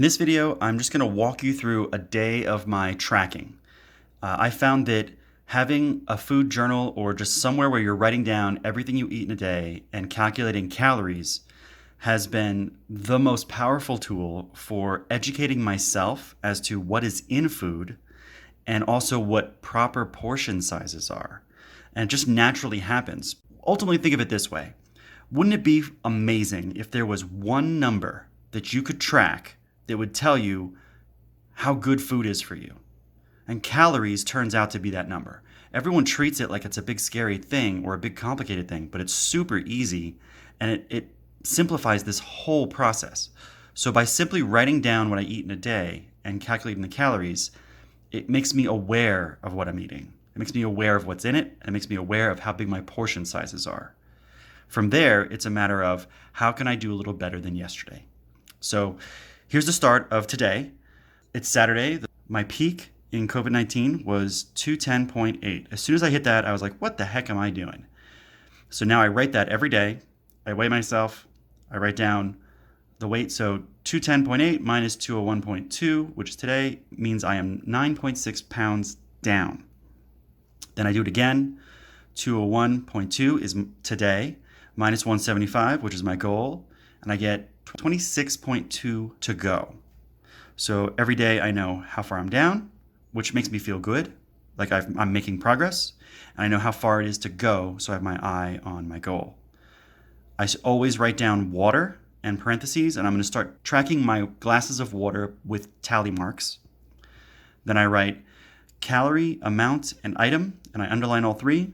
In this video, I'm just going to walk you through a day of my tracking. I found that having a food journal or just somewhere where you're writing down everything you eat in a day and calculating calories has been the most powerful tool for educating myself as to what is in food and also what proper portion sizes are. And it just naturally happens. Ultimately, think of it this way. Wouldn't it be amazing if there was one number that you could track that would tell you how good food is for you? And calories turns out to be that number. Everyone treats it like it's a big scary thing or a big complicated thing, but it's super easy and it simplifies this whole process. So by simply writing down what I eat in a day and calculating the calories, it makes me aware of what I'm eating. It makes me aware of what's in it, and it makes me aware of how big my portion sizes are. From there, it's a matter of how can I do a little better than yesterday? So here's the start of today. It's Saturday. My peak in COVID-19 was 210.8. As soon as I hit that, I was like, what the heck am I doing? So now I write that every day. I weigh myself. I write down the weight. So 210.8 minus 201.2, which is today, means I am 9.6 pounds down. Then I do it again. 201.2 is today, minus 175, which is my goal. And I get 26.2 to go. So every day I know how far I'm down, which makes me feel good, like I'm making progress. And I know how far it is to go, so I have my eye on my goal. I always write down water and parentheses, and I'm going to start tracking my glasses of water with tally marks. Then I write calorie, amount, and item, and I underline all three.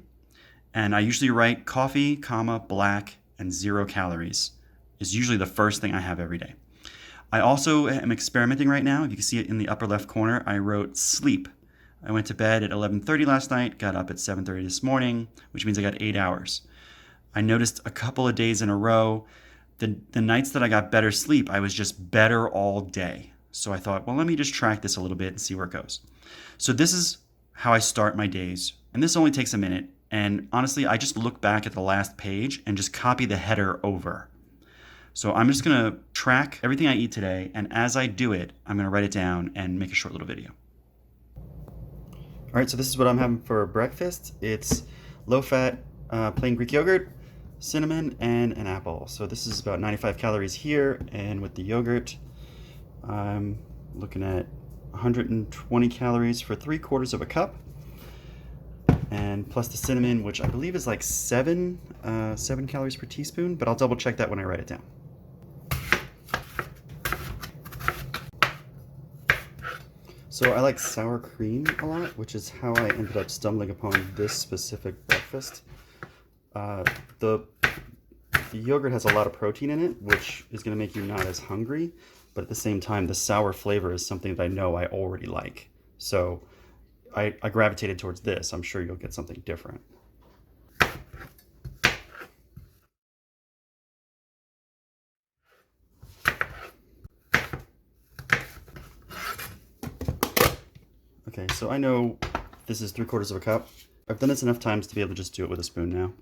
And I usually write coffee, comma, black, and 0 calories is usually the first thing I have every day. I also am experimenting right now. If you can see it in the upper left corner, I wrote sleep. I went to bed at 11:30 last night, got up at 7:30 this morning, which means I got 8 hours. I noticed a couple of days in a row, the nights that I got better sleep, I was just better all day. So I thought, well, let me just track this a little bit and see where it goes. So this is how I start my days. And this only takes a minute. And honestly, I just look back at the last page and just copy the header over. So I'm just going to track everything I eat today. And as I do it, I'm going to write it down and make a short little video. All right, so this is what I'm having for breakfast. It's low-fat plain Greek yogurt, cinnamon, and an apple. So this is about 95 calories here. And with the yogurt, I'm looking at 120 calories for 3/4 of a cup. And plus the cinnamon, which I believe is like 7 calories per teaspoon, but I'll double check that when I write it down. So I like sour cream a lot, which is how I ended up stumbling upon this specific breakfast. The yogurt has a lot of protein in it, which is going to make you not as hungry, but at the same time, the sour flavor is something that I know I already like. So I gravitated towards this. I'm sure you'll get something different. Okay, so I know this is 3/4 of a cup. I've done this enough times to be able to just do it with a spoon now.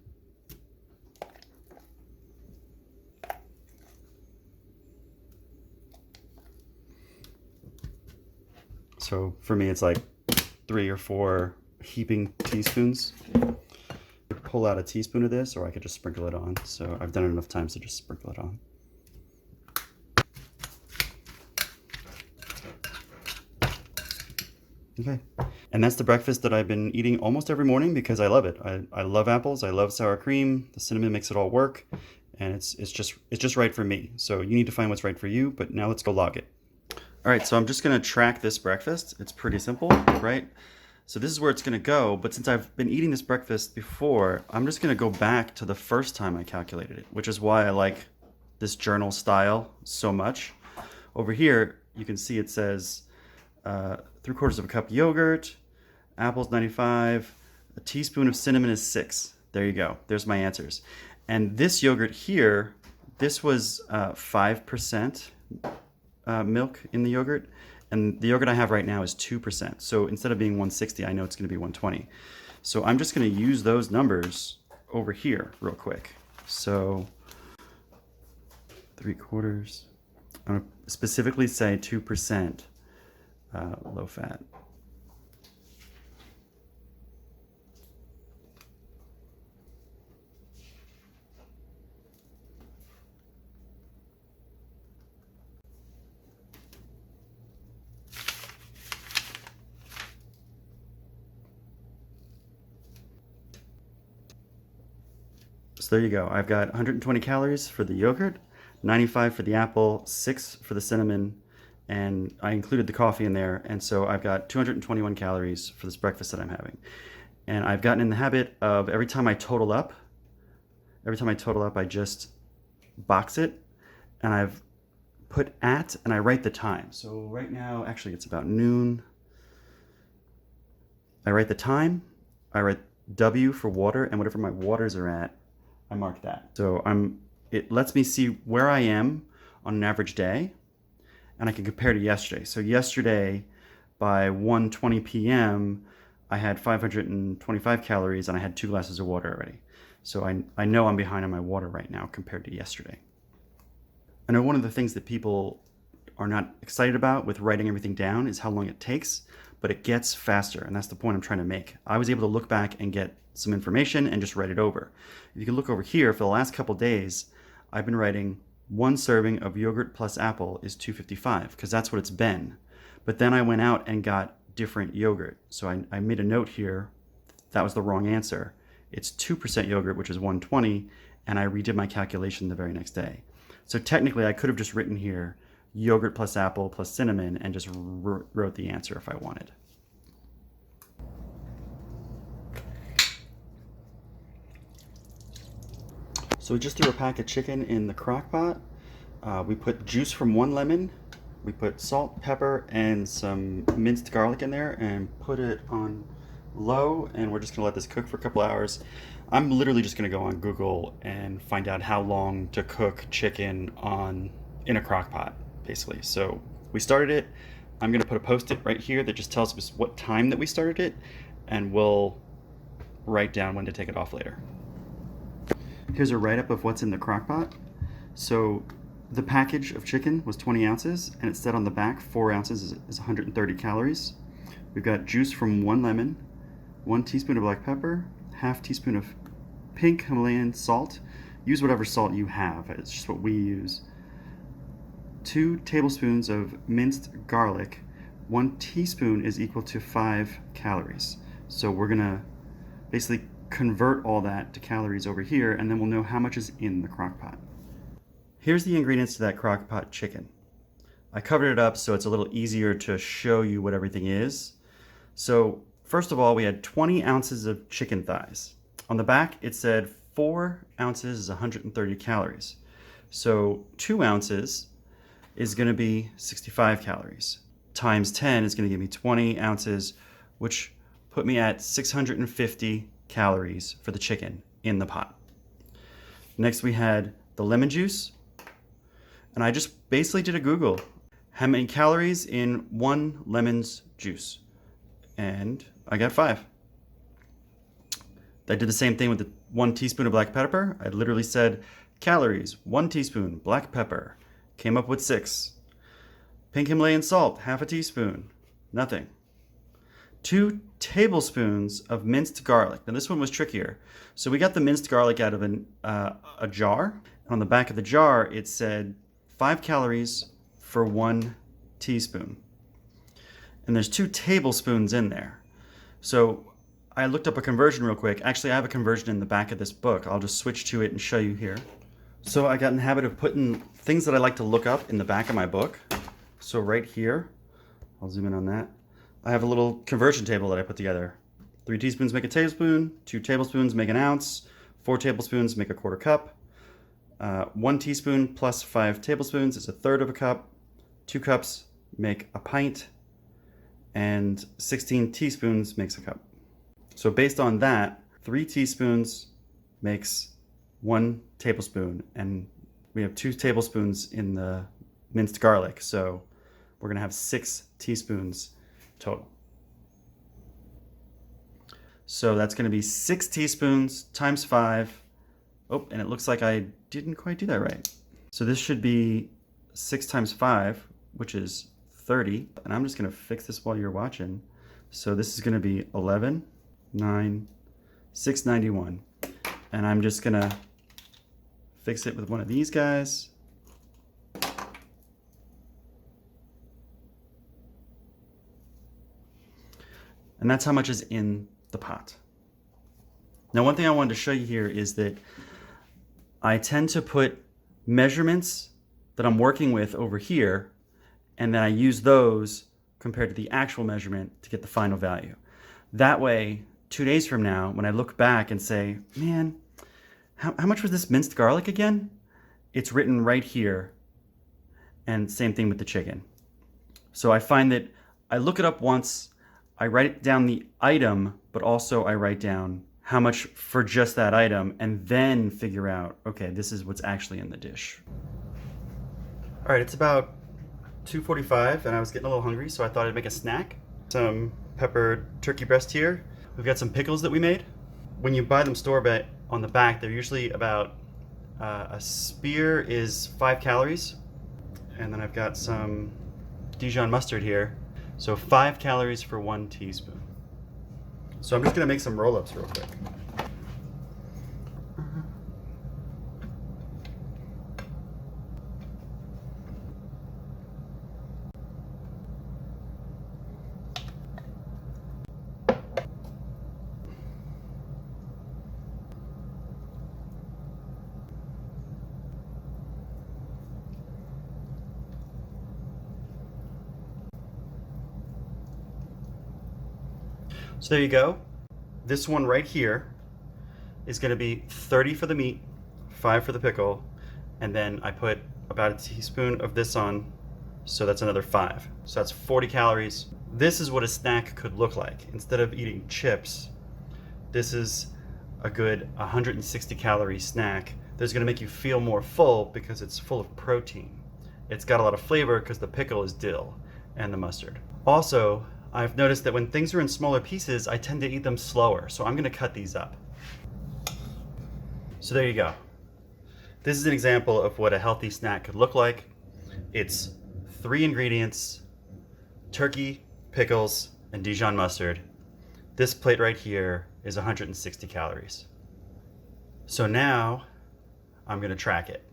So for me, it's like 3 or 4 heaping teaspoons. I could pull out a teaspoon of this, or I could just sprinkle it on. So I've done it enough times to just sprinkle it on. Okay, and that's the breakfast that I've been eating almost every morning because I love it. I love apples, I love sour cream, the cinnamon makes it all work, and it's just right for me. So you need to find what's right for you, but now let's go log it. All right, so I'm just gonna track this breakfast. It's pretty simple, right? So this is where it's gonna go, but since I've been eating this breakfast before, I'm just gonna go back to the first time I calculated it, which is why I like this journal style so much. Over here, you can see it says 3/4 of a cup yogurt, apples 95, a teaspoon of cinnamon is 6. There you go, there's my answers. And this yogurt here, this was 5% milk in the yogurt, and the yogurt I have right now is 2%. So instead of being 160, I know it's going to be 120. So I'm just going to use those numbers over here real quick. So 3/4 I'm going to specifically say 2% low fat. So there you go. I've got 120 calories for the yogurt, 95 for the apple, 6 for the cinnamon, and I included the coffee in there. And so I've got 221 calories for this breakfast that I'm having. And I've gotten in the habit of every time I total up, I just box it, and I've put at, and I write the time. So right now, actually it's about noon. I write the time, I write W for water, and whatever my waters are at, I mark that. So it lets me see where I am on an average day, and I can compare to yesterday. So yesterday, by 1:20 p.m., I had 525 calories, and I had 2 glasses of water already. So I know I'm behind on my water right now compared to yesterday. I know one of the things that people are not excited about with writing everything down is how long it takes, but it gets faster, and that's the point I'm trying to make. I was able to look back and get some information and just write it over. If you can look over here, for the last couple days, I've been writing 1 serving of yogurt plus apple is 255, because that's what it's been. But then I went out and got different yogurt. So I made a note here. That was the wrong answer. It's 2% yogurt, which is 120, and I redid my calculation the very next day. So technically, I could have just written here yogurt plus apple plus cinnamon and just wrote the answer if I wanted. So we just threw a pack of chicken in the crock pot. We put juice from 1 lemon. We put salt, pepper, and some minced garlic in there and put it on low, and we're just gonna let this cook for a couple hours. I'm literally just gonna go on Google and find out how long to cook chicken in a crock pot, basically. So we started it. I'm gonna put a post-it right here that just tells us what time that we started it, and we'll write down when to take it off later. Here's a write-up of what's in the crock pot. So the package of chicken was 20 ounces, and it said on the back 4 ounces is 130 calories. We've got juice from 1 lemon, 1 teaspoon of black pepper, ½ teaspoon of pink Himalayan salt. Use whatever salt you have, it's just what we use. 2 tablespoons of minced garlic. 1 teaspoon is equal to 5 calories. So we're gonna basically convert all that to calories over here, and then we'll know how much is in the crock pot. Here's the ingredients to that crock pot chicken. I covered it up so it's a little easier to show you what everything is. So first of all, we had 20 ounces of chicken thighs. On the back, it said 4 ounces is 130 calories. So 2 ounces is gonna be 65 calories. Times 10 is gonna give me 20 ounces, which put me at 650 calories for the chicken in the pot. Next we had the lemon juice, and I just basically did a Google. How many calories in 1 lemon's juice? And I got 5. I did the same thing with the 1 teaspoon of black pepper. I literally said calories, 1 teaspoon, black pepper. Came up with 6. Pink Himalayan salt, ½ a teaspoon, nothing. 2 tablespoons of minced garlic. Now this one was trickier. So we got the minced garlic out of a jar. On the back of the jar, it said 5 calories for 1 teaspoon. And there's 2 tablespoons in there. So I looked up a conversion real quick. Actually, I have a conversion in the back of this book. I'll just switch to it and show you here. So I got in the habit of putting things that I like to look up in the back of my book. So right here, I'll zoom in on that. I have a little conversion table that I put together. 3 teaspoons make a tablespoon, 2 tablespoons make an ounce, 4 tablespoons make a quarter cup, 1 teaspoon plus 5 tablespoons is 1/3 of a cup, 2 cups make a pint, and 16 teaspoons makes a cup. So based on that, 3 teaspoons makes 1 tablespoon, and we have 2 tablespoons in the minced garlic, so we're gonna have 6 teaspoons total. So that's gonna be 6 teaspoons times 5. Oh, and it looks like I didn't quite do that right. So this should be 6 times 5, which is 30. And I'm just gonna fix this while you're watching. So this is gonna be 11, 9, 691. And I'm just gonna fix it with one of these guys. And that's how much is in the pot. Now, one thing I wanted to show you here is that I tend to put measurements that I'm working with over here, and then I use those compared to the actual measurement to get the final value. That way, 2 days from now, when I look back and say, man, how much was this minced garlic again? It's written right here. And same thing with the chicken. So I find that I look it up once, I write down the item, but also I write down how much for just that item, and then figure out, okay, this is what's actually in the dish. All right, it's about 2:45 and I was getting a little hungry, so I thought I'd make a snack. Some peppered turkey breast here. We've got some pickles that we made. When you buy them store-bought, on the back, they're usually about, a spear is 5 calories. And then I've got some Dijon mustard here. So 5 calories for 1 teaspoon. So I'm just gonna make some roll-ups real quick. So there you go. This one right here is going to be 30 for the meat, 5 for the pickle, and then I put about a teaspoon of this on, so that's another 5. So that's 40 calories. This is what a snack could look like. Instead of eating chips, this is a good 160 calorie snack that's going to make you feel more full because it's full of protein. It's got a lot of flavor because the pickle is dill and the mustard. Also, I've noticed that when things are in smaller pieces, I tend to eat them slower, so I'm going to cut these up. So there you go. This is an example of what a healthy snack could look like. It's 3 ingredients: turkey, pickles, and Dijon mustard. This plate right here is 160 calories. So now I'm going to track it.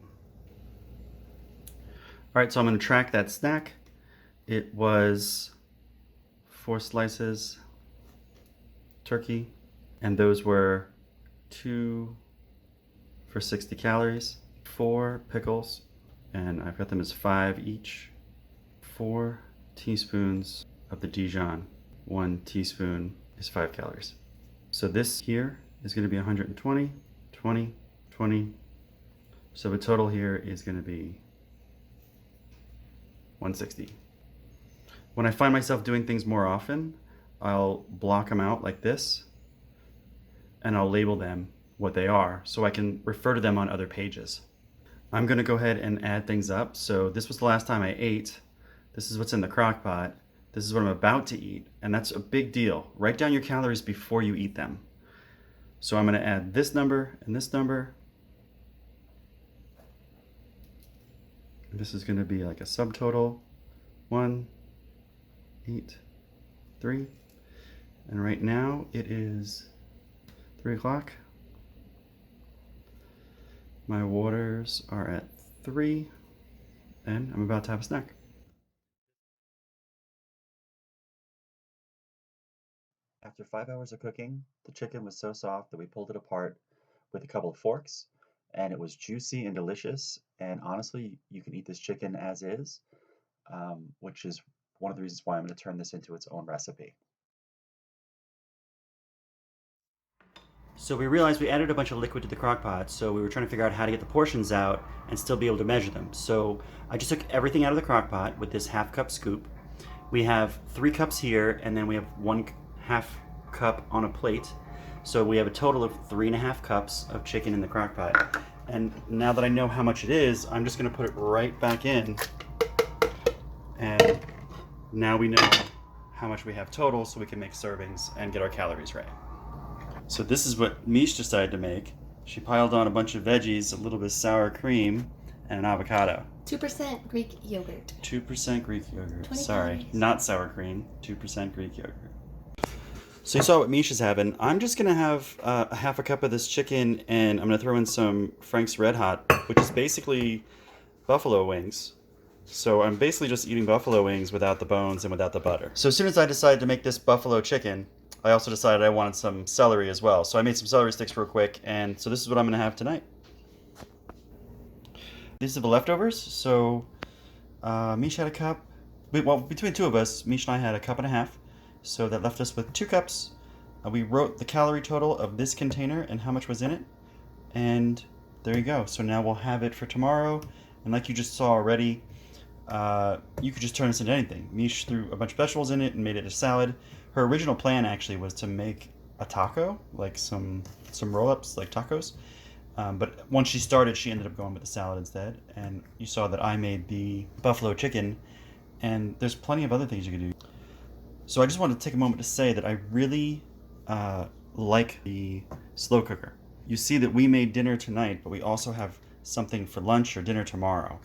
All right, so I'm going to track that snack. It was 4 slices turkey, and those were 2 for 60 calories, 4 pickles, and I've got them as 5 each, 4 teaspoons of the Dijon. 1 teaspoon is 5 calories. So this here is going to be 120, 20, 20. So the total here is going to be 160. When I find myself doing things more often, I'll block them out like this, and I'll label them what they are so I can refer to them on other pages. I'm going to go ahead and add things up. So this was the last time I ate. This is what's in the crock pot. This is what I'm about to eat, and that's a big deal. Write down your calories before you eat them. So I'm going to add this number and this number. This is going to be like a subtotal. 1, 8, 3, and right now it is 3 o'clock. My waters are at 3, and I'm about to have a snack. After 5 hours of cooking, the chicken was so soft that we pulled it apart with a couple of forks, and it was juicy and delicious. And honestly, you can eat this chicken as is, which is one of the reasons why I'm going to turn this into its own recipe. So we realized we added a bunch of liquid to the crock pot, so we were trying to figure out how to get the portions out and still be able to measure them. So I just took everything out of the crock pot with this half-cup scoop. We have 3 cups here, and then we have 1/2 cup on a plate. So we have a total of 3.5 cups of chicken in the crock pot. And now that I know how much it is, I'm just going to put it right back in. And now we know how much we have total, so we can make servings and get our calories right. So this is what Mish decided to make. She piled on a bunch of veggies, a little bit of sour cream, and an avocado. 2% Greek yogurt. 2% Greek yogurt. 20 Sorry, calories. not sour cream. 2% Greek yogurt. So you saw what Misha's having. I'm just going to have a half a cup of this chicken, and I'm going to throw in some Frank's Red Hot, which is basically buffalo wings. So I'm basically just eating buffalo wings without the bones and without the butter. So as soon as I decided to make this buffalo chicken, I also decided I wanted some celery as well. So I made some celery sticks real quick, and so this is what I'm going to have tonight. These are the leftovers. So Misha had a cup. Well, between the two of us, Misha and I had a cup and a half. So that left us with 2 cups. We wrote the calorie total of this container and how much was in it. And there you go. So now we'll have it for tomorrow. And like you just saw already, you could just turn this into anything. Mish threw a bunch of vegetables in it and made it a salad. Her original plan actually was to make a taco, like some roll-ups, like tacos. But once she started, she ended up going with the salad instead. And you saw that I made the buffalo chicken. And there's plenty of other things you could do. So I just wanted to take a moment to say that I really like the slow cooker. You see that we made dinner tonight, but we also have something for lunch or dinner tomorrow.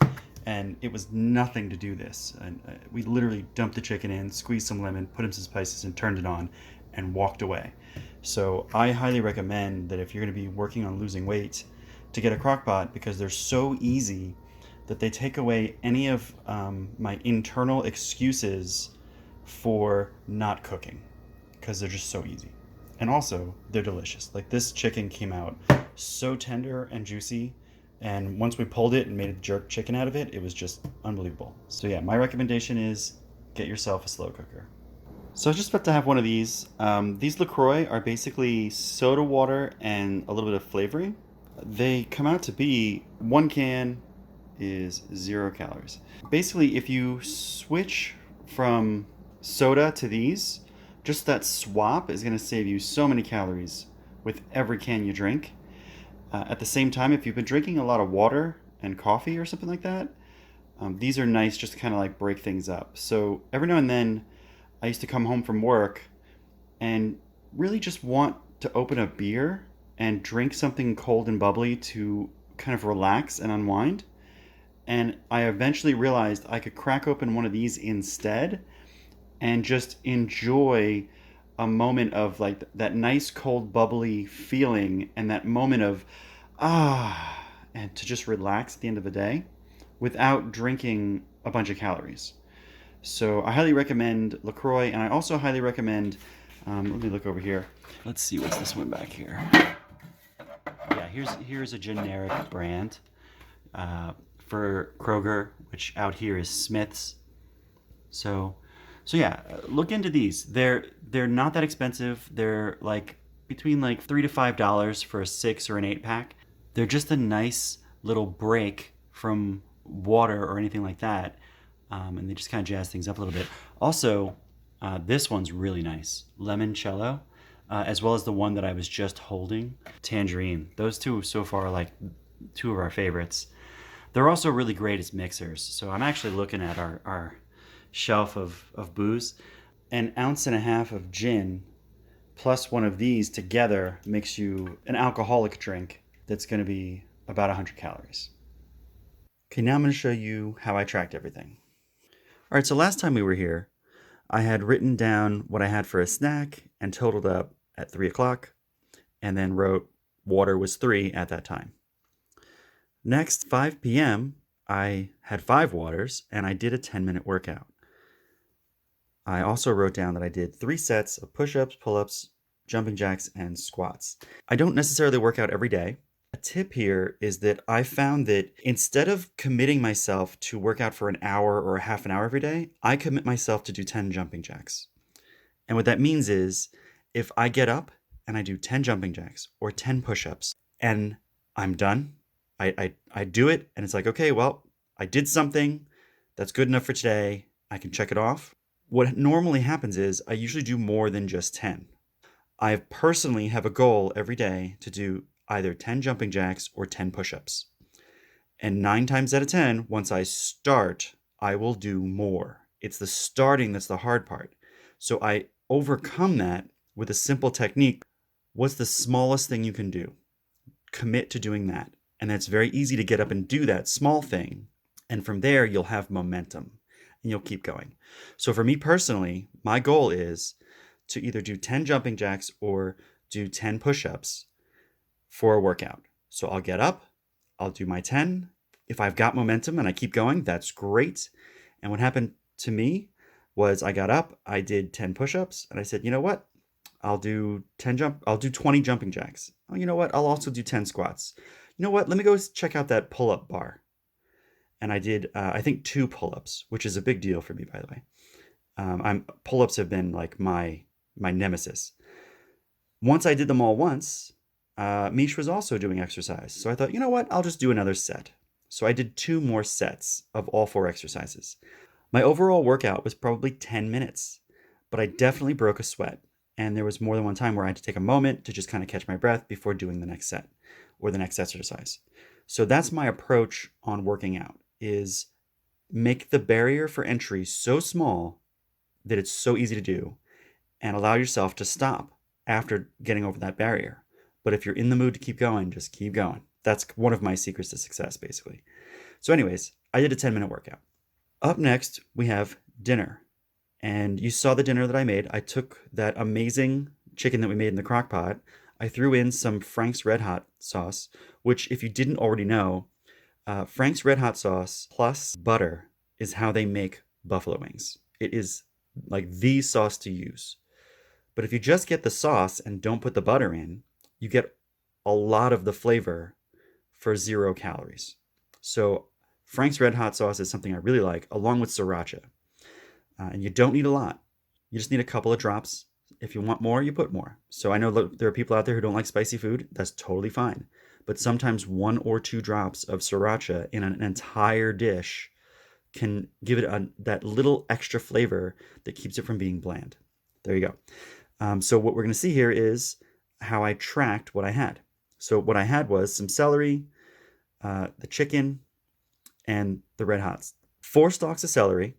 And it was nothing to do this. And we literally dumped the chicken in, squeezed some lemon, put in some spices, and turned it on, and walked away. So I highly recommend that if you're going to be working on losing weight, to get a crock pot, because they're so easy that they take away any of my internal excuses for not cooking, because they're just so easy. And also, they're delicious. Like, this chicken came out so tender and juicy, and once we pulled it and made a jerk chicken out of it, it was just unbelievable. So yeah, my recommendation is get yourself a slow cooker. So I was just about to have one of these. These LaCroix are basically soda water and a little bit of flavoring. They come out to be, 1 can is 0 calories. Basically, if you switch from soda to these, just that swap is going to save you so many calories with every can you drink. At the same time, if you've been drinking a lot of water and coffee or something like that, these are nice just to kind of like break things up. So every now and then I used to come home from work and really just want to open a beer and drink something cold and bubbly to kind of relax and unwind. And I eventually realized I could crack open one of these instead and just enjoy a moment of like that nice cold bubbly feeling and that moment of and to just relax at the end of the day without drinking a bunch of calories. So I highly recommend LaCroix, and I also highly recommend, let me look over here. Let's see, what's this one back here? Yeah, here's a generic brand for Kroger, which out here is Smith's. So yeah, look into these. They're not that expensive. They're like between like $3 to $5 for a 6 or an 8 pack. They're just a nice little break from water or anything like that, and they just kind of jazz things up a little bit. Also, this one's really nice, limoncello, as well as the one that I was just holding, tangerine. Those two so far are like 2 of our favorites. They're also really great as mixers. So I'm actually looking at our shelf of booze. 1.5 ounces of gin plus one of these together makes you an alcoholic drink that's going to be about 100 calories. Okay, now I'm going to show you how I tracked everything. All right, so last time we were here, I had written down what I had for a snack and totaled up at 3 o'clock, and then wrote water was 3 at that time. Next, 5 p.m., I had 5 waters, and I did a 10-minute workout. I also wrote down that I did 3 sets of push-ups, pull-ups, jumping jacks, and squats. I don't necessarily work out every day. A tip here is that I found that instead of committing myself to work out for an hour or a half an hour every day, I commit myself to do 10 jumping jacks. And what that means is if I get up and I do 10 jumping jacks or 10 push-ups and I'm done, I do it and it's like, okay, well, I did something that's good enough for today. I can check it off. What normally happens is I usually do more than just 10. I personally have a goal every day to do either 10 jumping jacks or 10 push-ups. And 9 times out of 10, once I start, I will do more. It's the starting that's the hard part. So I overcome that with a simple technique. What's the smallest thing you can do? Commit to doing that. And it's very easy to get up and do that small thing And from there, you'll have momentum and you'll keep going. So for me personally, my goal is to either do 10 jumping jacks or do 10 push-ups for a workout. So I'll get up, I'll do my 10. If I've got momentum and I keep going, that's great. And what happened to me was I got up, I did 10 push-ups, and I said, you know what? I'll do 20 jumping jacks. Oh, you know what? I'll also do 10 squats. You know what? Let me go check out that pull-up bar. And I did, I think, 2 pull-ups, which is a big deal for me, by the way. Pull-ups have been like my nemesis. Once I did them all once, Mish was also doing exercise. So I thought, you know what? I'll just do another set. So I did 2 more sets of all 4 exercises. My overall workout was probably 10 minutes, but I definitely broke a sweat. And there was more than one time where I had to take a moment to just kind of catch my breath before doing the next set or the next exercise. So that's my approach on working out, is make the barrier for entry so small that it's so easy to do, and allow yourself to stop after getting over that barrier. But if you're in the mood to keep going, just keep going. That's one of my secrets to success, basically. So anyways, I did a 10-minute workout. Up next, we have dinner. And you saw the dinner that I made. I took that amazing chicken that we made in the crock pot. I threw in some Frank's Red Hot sauce, which, if you didn't already know, Frank's Red Hot sauce plus butter is how they make buffalo wings. It is like the sauce to use. But if you just get the sauce and don't put the butter in, you get a lot of the flavor for 0 calories. So Frank's Red Hot sauce is something I really like, along with sriracha. And you don't need a lot. You just need a couple of drops. If you want more, you put more. So I know there are people out there who don't like spicy food. That's totally fine. But sometimes 1 or 2 drops of sriracha in an entire dish can give it that little extra flavor that keeps it from being bland. There you go. So what we're going to see here is how I tracked what I had. So what I had was some celery, the chicken, and the Red Hots. 4 stalks of celery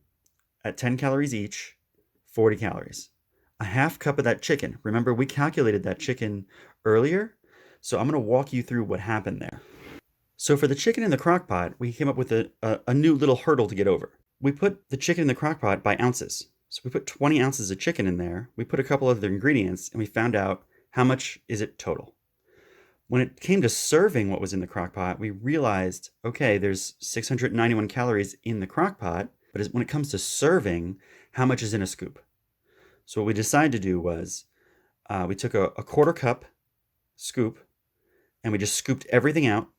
at 10 calories each, 40 calories. A half cup of that chicken. Remember, we calculated that chicken earlier, so I'm going to walk you through what happened there. So for the chicken in the crock pot, we came up with a new little hurdle to get over. We put the chicken in the crock pot by ounces. So we put 20 ounces of chicken in there. We put a couple other ingredients, and we found out how much is it total. When it came to serving what was in the crock pot, we realized, okay, there's 691 calories in the crock pot, but when it comes to serving, how much is in a scoop? So what we decided to do was we took a quarter cup scoop and we just scooped everything out,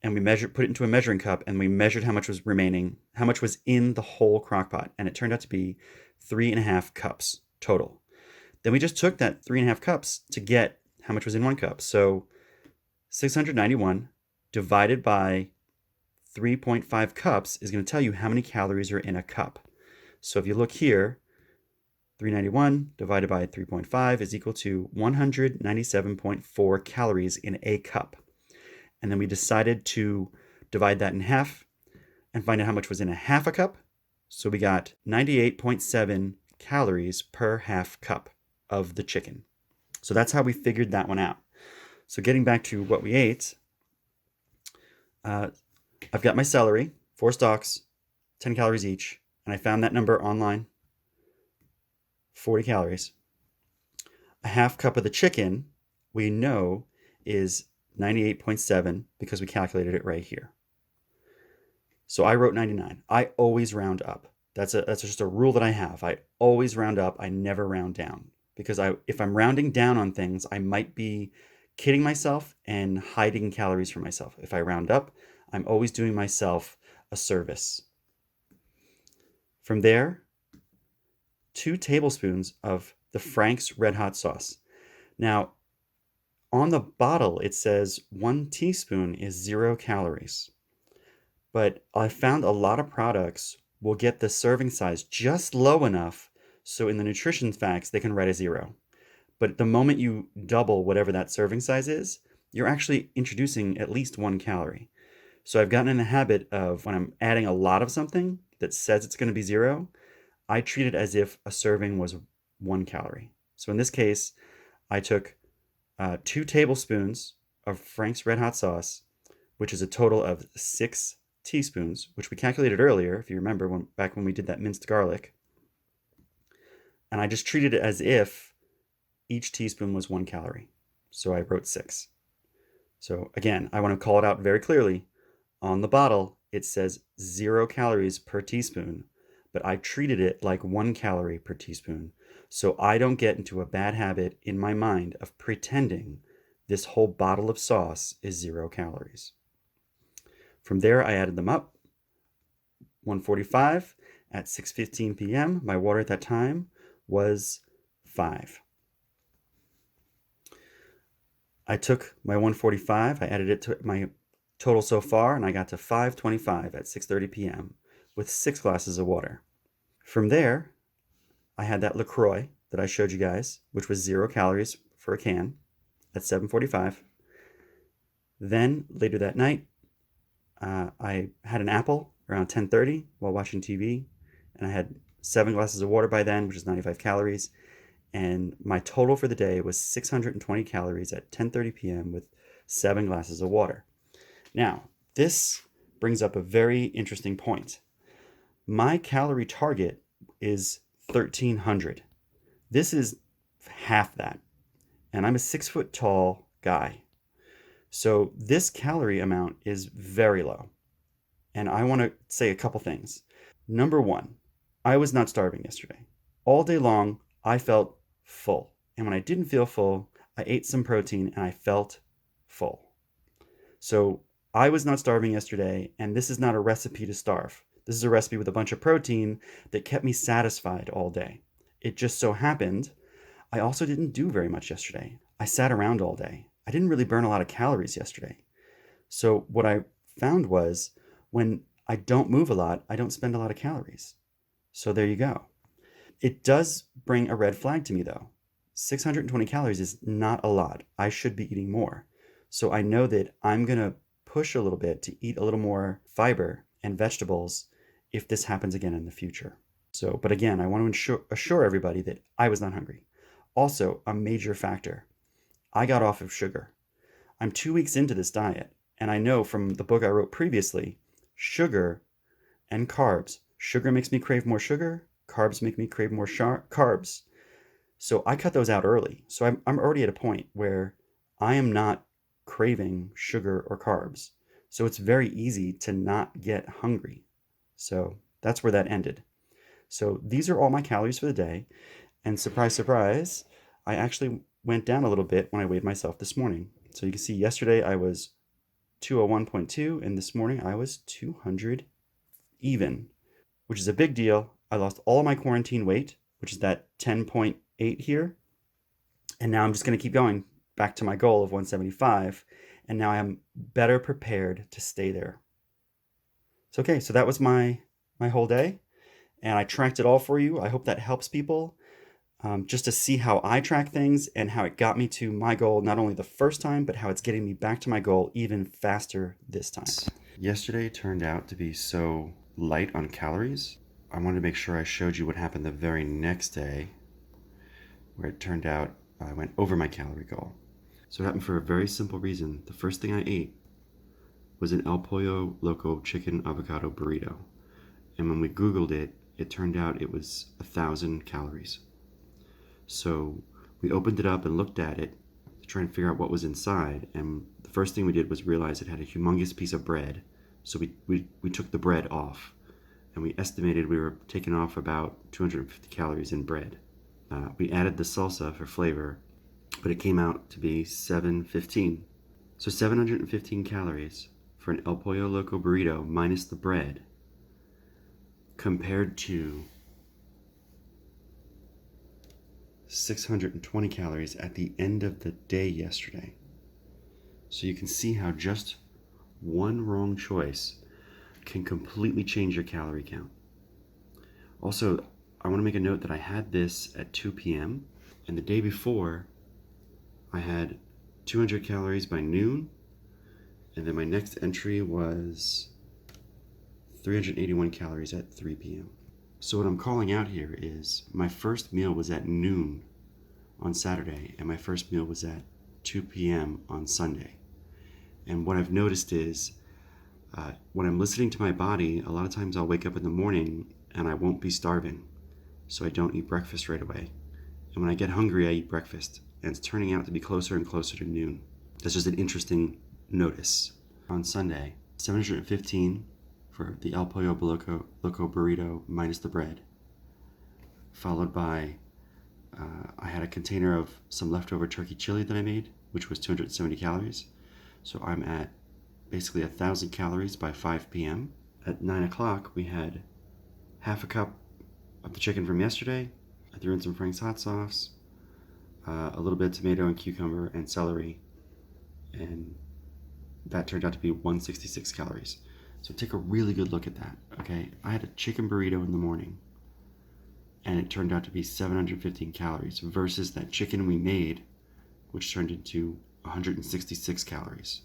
and we put it into a measuring cup, and we measured how much was remaining, how much was in the whole crock pot. And it turned out to be 3.5 cups total. Then we just took that 3.5 cups to get how much was in 1 cup. So 691 divided by 3.5 cups is going to tell you how many calories are in a cup. So if you look here, 391 divided by 3.5 is equal to 197.4 calories in a cup. And then we decided to divide that in half and find out how much was in a half a cup. So we got 98.7 calories per half cup of the chicken. So that's how we figured that one out. So getting back to what we ate, I've got my celery, 4 stalks, 10 calories each, and I found that number online, 40 calories. A half cup of the chicken, we know, is 98.7 because we calculated it right here. So I wrote 99. I always round up. That's just a rule that I have. I always round up. I never round down, because if I'm rounding down on things, I might be kidding myself and hiding calories from myself. If I round up, I'm always doing myself a service. From there, 2 tablespoons of the Frank's Red Hot sauce. Now, on the bottle, it says 1 teaspoon is 0 calories. But I found a lot of products will get the serving size just low enough so in the nutrition facts they can write a 0. But the moment you double whatever that serving size is, you're actually introducing at least 1 calorie. So I've gotten in the habit of, when I'm adding a lot of something that says it's going to be 0, I treat it as if a serving was 1 calorie. So in this case, I took 2 tablespoons of Frank's Red Hot sauce, which is a total of 6 teaspoons, which we calculated earlier, if you remember, back when we did that minced garlic. And I just treated it as if each teaspoon was 1 calorie. So I wrote 6. So again, I want to call it out very clearly. On the bottle, it says 0 calories per teaspoon, but I treated it like 1 calorie per teaspoon. So I don't get into a bad habit in my mind of pretending this whole bottle of sauce is 0 calories. From there, I added them up. 145 at 6:15 p.m. My water at that time was 5. I took my 145, I added it to my total so far, and I got to 525 at 6:30 p.m. with 6 glasses of water. From there, I had that LaCroix that I showed you guys, which was 0 calories for a can at 7:45. Then later that night, I had an apple around 10:30 while watching TV, and I had 7 glasses of water by then, which is 95 calories. And my total for the day was 620 calories at 10:30 p.m. with 7 glasses of water. Now, this brings up a very interesting point. My calorie target is 1,300. This is half that. And I'm a 6 foot tall guy. So this calorie amount is very low. And I want to say a couple things. Number one, I was not starving yesterday. All day long, I felt full. And when I didn't feel full, I ate some protein and I felt full. So I was not starving yesterday, and this is not a recipe to starve. This is a recipe with a bunch of protein that kept me satisfied all day. It just so happened I also didn't do very much yesterday. I sat around all day. I didn't really burn a lot of calories yesterday. So what I found was when I don't move a lot, I don't spend a lot of calories. So there you go. It does bring a red flag to me though. 620 calories is not a lot. I should be eating more. So I know that I'm going to push a little bit to eat a little more fiber and vegetables if this happens again in the future. So, but again, I want to assure everybody that I was not hungry. Also, a major factor, I got off of sugar. I'm 2 weeks into this diet, and I know from the book I wrote previously, sugar and carbs. Sugar makes me crave more sugar. Carbs make me crave more carbs. So I cut those out early. So I'm already at a point where I am not craving sugar or carbs. So it's very easy to not get hungry. So that's where that ended. So these are all my calories for the day. And surprise, surprise, I actually went down a little bit when I weighed myself this morning. So you can see yesterday I was 201.2, and this morning I was 200 even, which is a big deal. I lost all of my quarantine weight, which is that 10.8 here. And now I'm just going to keep going back to my goal of 175. And now I am better prepared to stay there. So, okay, so that was my whole day. And I tracked it all for you. I hope that helps people just to see how I track things and how it got me to my goal, not only the first time, but how it's getting me back to my goal even faster this time. Yesterday turned out to be so light on calories. I wanted to make sure I showed you what happened the very next day, where it turned out I went over my calorie goal. So it happened for a very simple reason. The first thing I ate was an El Pollo Loco chicken avocado burrito. And when we Googled it, it turned out it was 1,000 calories. So we opened it up and looked at it to try and figure out what was inside. And the first thing we did was realize it had a humongous piece of bread. So we took the bread off. And we estimated we were taking off about 250 calories in bread. We added the salsa for flavor, but it came out to be 715. So 715 calories for an El Pollo Loco burrito minus the bread, compared to 620 calories at the end of the day yesterday. So you can see how just one wrong choice can completely change your calorie count. Also, I want to make a note that I had this at 2 p.m. and the day before I had 200 calories by noon, and then my next entry was 381 calories at 3 p.m. So what I'm calling out here is my first meal was at noon on Saturday, and my first meal was at 2 p.m. on Sunday. And what I've noticed is When I'm listening to my body, a lot of times I'll wake up in the morning and I won't be starving, so I don't eat breakfast right away. And when I get hungry, I eat breakfast, and it's turning out to be closer and closer to noon. That's just an interesting notice. On Sunday, 715 for the El Pollo Loco burrito minus the bread, followed by I had a container of some leftover turkey chili that I made, which was 270 calories. So I'm at basically 1,000 calories by 5 p.m. At 9 o'clock, we had half a cup of the chicken from yesterday. I threw in some Frank's hot sauce, a little bit of tomato and cucumber and celery, and that turned out to be 166 calories. So take a really good look at that, okay? I had a chicken burrito in the morning, and it turned out to be 715 calories versus that chicken we made, which turned into 166 calories.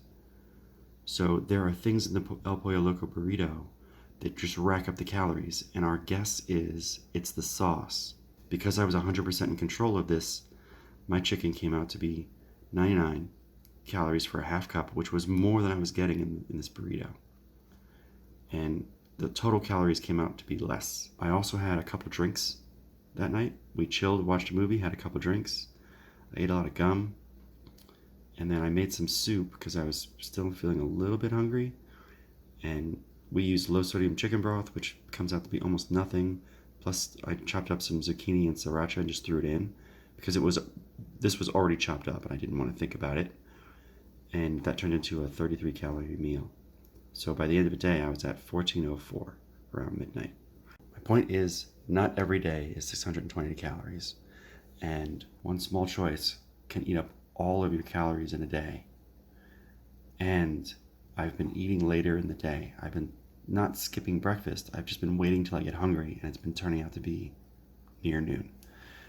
So there are things in the El Pollo Loco burrito that just rack up the calories, and our guess is it's the sauce. Because I was 100% in control of this, my chicken came out to be 99 calories for a half cup, which was more than I was getting in this burrito. And the total calories came out to be less. I also had a couple drinks that night. We chilled, watched a movie, had a couple drinks. I ate a lot of gum. And then I made some soup because I was still feeling a little bit hungry. And we used low sodium chicken broth, which comes out to be almost nothing. Plus I chopped up some zucchini and sriracha and just threw it in because this was already chopped up and I didn't want to think about it. And that turned into a 33 calorie meal. So by the end of the day, I was at 1404 around midnight. My point is, not every day is 620 calories. And one small choice can eat up all of your calories in a day. And I've been eating later in the day. I've been not skipping breakfast. I've just been waiting till I get hungry, and it's been turning out to be near noon.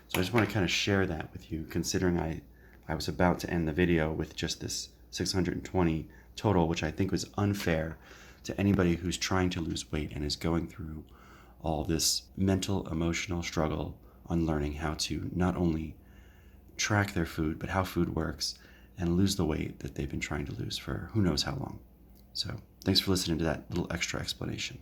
So I just want to kind of share that with you, considering I was about to end the video with just this 620 total, which I think was unfair to anybody who's trying to lose weight and is going through all this mental, emotional struggle on learning how to not only track their food, but how food works and lose the weight that they've been trying to lose for who knows how long. So thanks for listening to that little extra explanation.